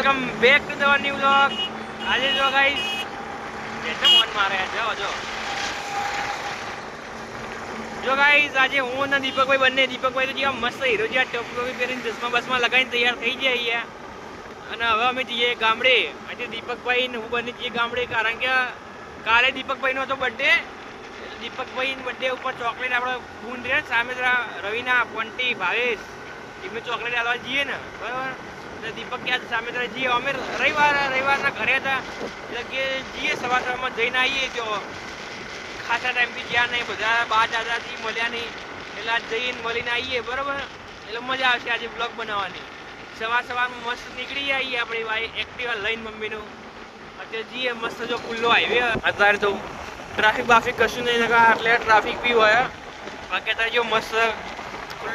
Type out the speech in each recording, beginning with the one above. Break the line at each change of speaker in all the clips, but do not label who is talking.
Welcome back to the new vlog. આજે જો guys જેટલો મન મારે જો ગાઈસ આજે હું અને દીપકભાઈ બંને દીપકભાઈ તો જેવા મસ્ત હીરો જેવા ટોપી પહેરીને ચશ્મા બસમાં લગાવીને તૈયાર થઈ ગયા અહીંયા. અને હવે અમે જઈએ ગામડે. આજે દીપકભાઈ ને હું બંને જઈએ ગામડે, કારણ કે કાલે દીપકભાઈનો હતો બર્થડે. દીપકભાઈ બર્થડે ઉપર ચોકલેટ આપણે ફૂન રહે સામે રવિના પોન્ટી ભાવેશ એમને ચોકલેટ આલવા જઈએ ને, બરાબર. દીપક ક્યાં સામે તરફ જઈએ. અમે રવિવારના ઘરે હતા એટલે કે જઈએ સવારમાં જઈને આવીએ. તો ખાસા ટાઈમથી જ્યાં નહીં, બધા બા દાદાથી મળ્યા નહીં, એટલે આજ જઈને મળીને આવીએ, બરાબર. એટલે મજા આવશે આજે બ્લોગ બનાવવાની. સવારમાં મસ્ત નીકળી આવીએ આપણે એક્ટિવા લઈને મમ્મીનું. અત્યારે જઈએ મસ્ત જો ખુલ્લો હાઈવે. અત્યારે તો ટ્રાફિક બાફિક કશું નહીં લગા, એટલે ટ્રાફિક બી હોય. બાકી અત્યારે જો મસ્ત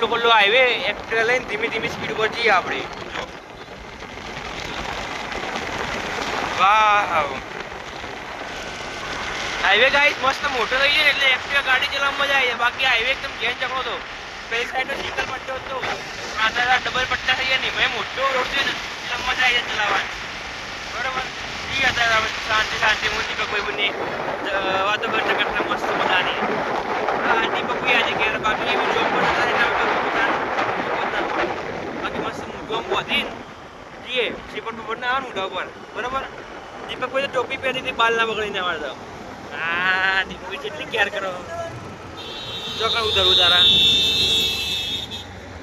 ખુલ્લો હાઈવે એક્ટિવા લઈને ધીમી સ્પીડ ઉપર જઈએ આપણે. વાહ, હાઈવે ગાઈસ મસ્ત મોટો થઈ જાય એટલે એક્ટિવા ગાડી ચલાવવામાં મજા આવી જાય. બાકી હાઈવે એકદમ ઘેર ચકડો હતો. પેલી સાઈડનો સિંગલ પટ્ટો હતો, આ ડબલ પટ્ટા થઈ ગયા નહીં. મેં મોટો રોડ છે ને એટલે મજા આવી જાય ચલાવવાની, બરોબર. જી અત્યારે શાંતિ હું દીપકભાઈ બંને વાતો કરતા મસ્ત મજાની. દીપકભાઈ આજે ઘેર, બાકી એવી જોબ પર બાકી મસ્ત જોબ વધી જઈએ શ્રીપટ પર ના આવવાનું ઊંડા ઉપર, બરોબર. દીપકભાઈ તો ટોપી પહેરી હતી બાલ ના બગડીને આવડતા. હા, દીપકભાઈ કેટલી કેર કરો. ચોકણ ઉતરવું તારા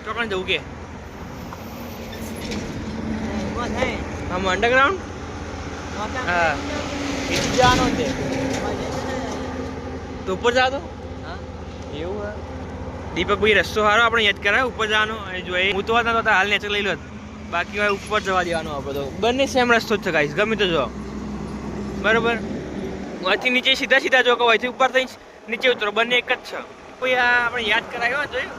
ચોકણ જવું કે આમ અંડરગ્રાઉન્ડ. હા, જવાનું છે તો ઉપર જા તો એવું. દીપકભાઈ રસ્તો સારો આપણે યાદ કરાય ઉપર જવાનો. જોઈએ હું તો હતા હાલ નેચર લઈ લો, બાકી હોય ઉપર જવા દેવાનો. આપણે તો બંને સેમ રસ્તો જ છે ગાઈસ, ગમે તો જો, બરોબર. અહીંથી નીચે સીધા જો, કે અહીંથી ઉપર થઈ નીચે ઉતરો, બંને એક જ છે. કોઈ આ આપણે યાદ કરાયો જોયું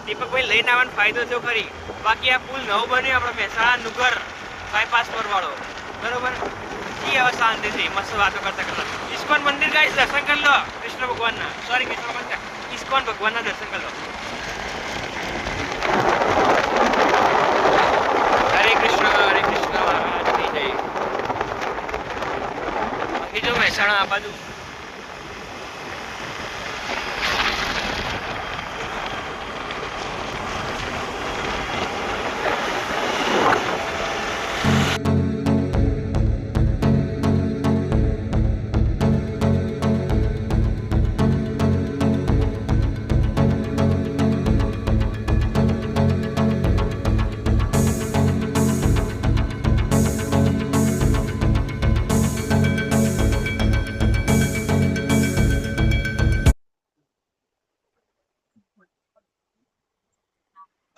દીપકભાઈ લઈને આવવાનો ફાયદો થયો ખરી. બાકી આ પુલ નવો બન્યો આપણે મહેસાણા નુગર બાયપાસ પર વાળો, બરોબર. જી હવે શાંતિથી મસ્ત વાતો કરતા ઇસ્કોન મંદિર ગાઈસ દર્શન કરી લો. કૃષ્ણ ભગવાનના, સોરી કૃષ્ણ ભગવાન, ઇસ્કોન ભગવાનના દર્શન કરી લો. હરે કૃષ્ણ મહારાજ થઈ જાય. બાકી જો મહેસાણા આ બાજુ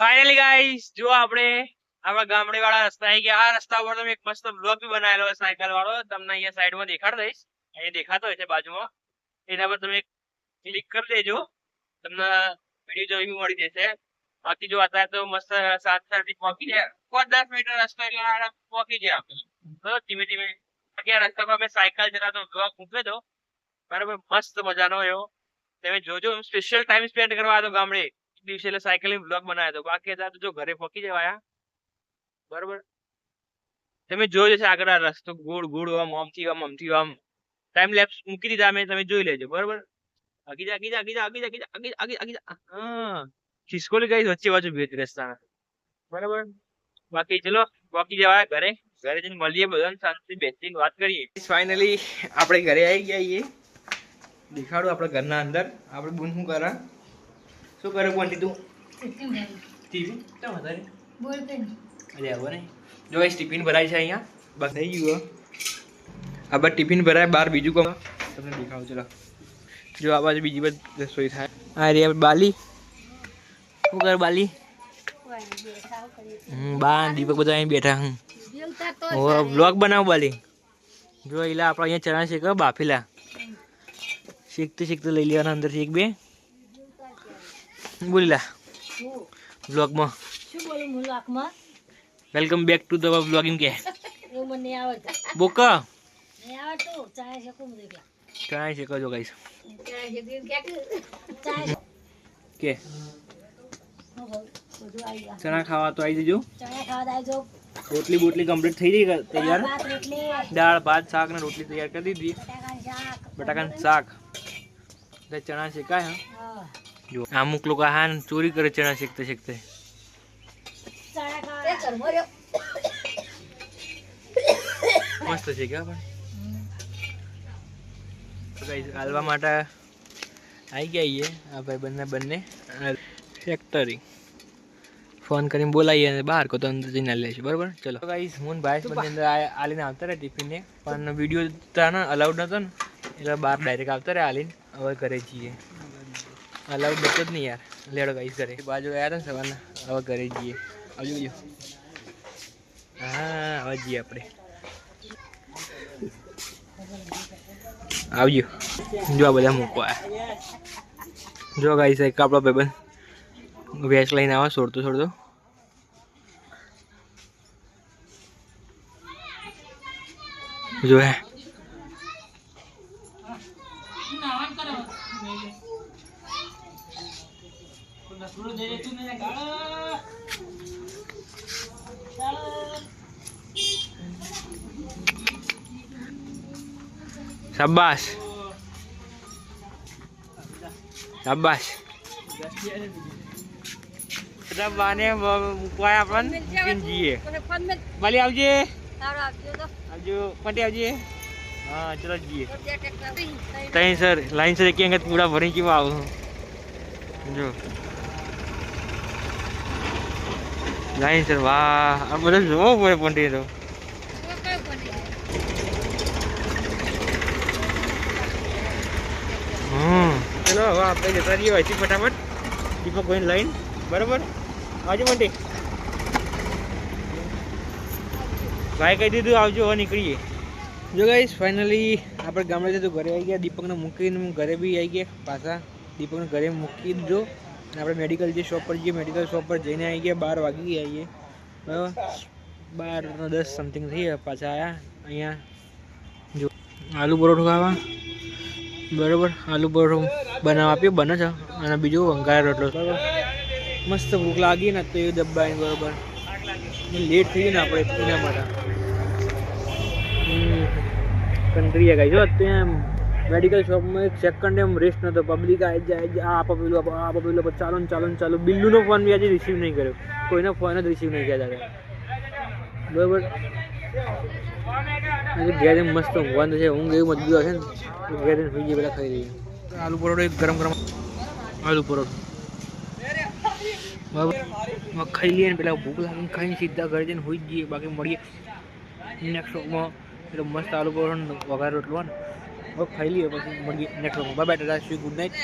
ફાઇનલી ગાઈસ જો આપણે આપણા ગામડે વાળા રસ્તા આવી ગયા. આ રસ્તા પર તમે એક મસ્ત બ્લોગ બી બનાવેલો હોય સાયકલ વાળો, તમને અહીંયા સાઈડમાં દેખાડ દઈશ. અહીંયા દેખાતો હોય છે બાજુમાં, એના પર તમે ક્લિક કરી દેજો, તમને વિડીયો જોઈ મળી જશે. બાકી જો અત્યારે તો મસ્ત 7:30 પહોંચી જાય, 5-10 મિનિટ રસ્તો એટલે પહોંચી જાય આપણે, બરોબર. ધીમે બાકી આ રસ્તા પર અમે સાયકલ ચલાવતો બ્લોગ મૂક્યો હતો, બરાબર. મસ્ત મજાનો એવો તમે જોજો. સ્પેશિયલ ટાઈમ સ્પેન્ડ કરવા હતો ગામડે દિવસે એટલે સાયકલિંગ બ્લોગ બનાવ્યો હતો. બાકી અત્યારે તો જો ઘરે પહોંચી જવાયા, બરોબર. તમે જોઈ જશે આગળ આ રસ્તો ગોળ આમથી આમ ટાઈમ લેપ્સ મૂકી દીધા અમે, તમે જોઈ લેજો, બરોબર. આગી જા. હા, ખિસકોલી ગઈ વચ્ચે બાજુ ભેજ રસ્તાના, બરોબર. બાકી ચલો પહોંચી જવાય ઘરે જઈને મળીએ, બધાને શાંતિ બેસીને વાત કરીએ. ફાઇનલી આપણે ઘરે આવી ગયા. દેખાડું આપણે ઘરના અંદર આપણે બુન શું કરે, શું કરે બોન્ટી તું? ટીવી કેમ વધારે અરે આવો ને જો ગાઈસ ટિફિન ભરાય છે અહીંયા, બસ થઈ ગયું. આ બાદ ટિફિન ભરાય બહાર બીજું કહો તમને દેખાડું. ચલો જો આ બાજુ બીજી બધી રસોઈ થાય. હા રે બાલી શું કરે બાલી? બા દીપક બધા અહીં બેઠા. વ્લોગ બનાવો બાલી. જો એલા આપણે અહીંયા ચણા શેક બાફેલા, શીખતે લઈ લેવાના અંદરથી એક બે. બોલીલા વ્લોગમાં શું બોલું વ્લોગમાં welcome back to the vlogging કે એવું મને આવડે બોકા નહીં આવડતું. ચાય શેકો દેખલા, ચાય શેકો જો ગાઈસ, ચાય શેકી કે ચણા ખાવા તો આવી જજો, ચણા ખાવા આવી જાવ. રોટલી બોટલી કમ્પ્લીટ થઈ ગઈ તૈયાર. દાળ ભાત શાક ને રોટલી તૈયાર કરી દીધી. બટાકાનું શાક ચણા શેકાય. જો અમુક લોકો હા ચોરી કરે ચણા શેકતે શેકતે. મસ્ત છે કે પણ હાલવા માટે આવી ગયા આ ભાઈ બંને ફેક્ટરી ફોન કરીને બોલાવીએ અને બહાર કો તો અંદર જઈને લઈશું. બરાબર ચલો ગાઈસ હું ભાઈ બંને અંદર આલીને આવતા રહ્યા ટિફિનને પણ વિડીયો ત્યાં અલાઉડ નહોતો ને એટલે બહાર ડાયરેક્ટ આવતા રહ્યા આલીને. હવે ઘરે જઈએ અલાઉડ નહોતો જ નહીં યાર. લેડો ગાઈસ ઘરે બાજુ ગયા હતા ને સવારના. હવે ઘરે જઈએ. આવજો હા હવે જઈએ આપણે. આવજો જો આ બધા મૂકવા જો ગાઈસ એક આપણો ભાઈબંધ વેચ લઈને આવા છોડતો જો હે શાબાશ શાબાશ. બાને મૂકવાય આપણને મૂકીને જઈએ. ભલે આવજે આવજો પટી આવજે. હા ચલો જઈએ. તઈ સર લાઈન સર એક અંગત પૂરા ભરી કેવા આવું જો લાઈન સર. વાહ આ બધું જોવો પડે પંટી તો. ચલો હવે આપણે જતા રહીએ અહીંથી ફટાફટ દીપક ભાઈ લાઈન. બરાબર આવજો મંટી ભાઈ કહી દીધું આવજો. હવે નીકળીએ. જો ગાઈસ ફાઇનલી આપણે ગામડે જતું ઘરે આવી ગયા. દીપકને મૂકીને હું ઘરે બી આવી ગયા પાછા. દીપકને ઘરે મૂકી દીધો અને આપણે મેડિકલ જે શોપ પર જઈએ મેડિકલ શોપ પર જઈને આવી ગયા. 12 વાગી આવીએ બરાબર. 12:10 સમથિંગ થઈ ગયા પાછા આવ્યા અહીંયા. જો આલુ પરોઠો ખાવા બરાબર. આલુ પરોઠો બનાવવા આપ્યો બને છે અને બીજો વંગાર રોટલો બરાબર. મસ્ત ભૂખ લાગી ને તો એ દબાઈને બરાબર લેટ થઈ ગયું ને આપણે એના માટે કંટ્રી ગઈ. જો ત્યાં મેડિકલ શોપમાં એક સેકન્ડ એમ રેસ્ટ નહોતો. પબ્લિક આવી જાય આ પેલું ચાલો. બિલ્લુનો ફોન બી આજે રિસીવ નહીં કર્યો. કોઈનો ફોન જ રિસીવ નહીં કર્યા હતા બરાબર. ઘેર મસ્ત ઊંઘવાનું છે. ઊંઘ એવું મજબૂત હશે ને ઘેર સુઈ જઈએ. પેલા ખાઈ લઈએ આલુ પરોઠો. એક ગરમ આલુ પરોઠો બરાબર ખાઈ લઈએ ને પેલા ભૂખ લાગીને ખાઈને સીધા ઘરે જઈને સુઈ જ જઈએ. બાકી મળીએ નેક્સ્ટ શોપમાં. એટલે મસ્ત આલુ પરોઠો વઘાર રોટલો ને હવે ખાઈ લઈએ પછી મળીએ નેક્સ્ટ શોપમાં. Bye bye tata, good night.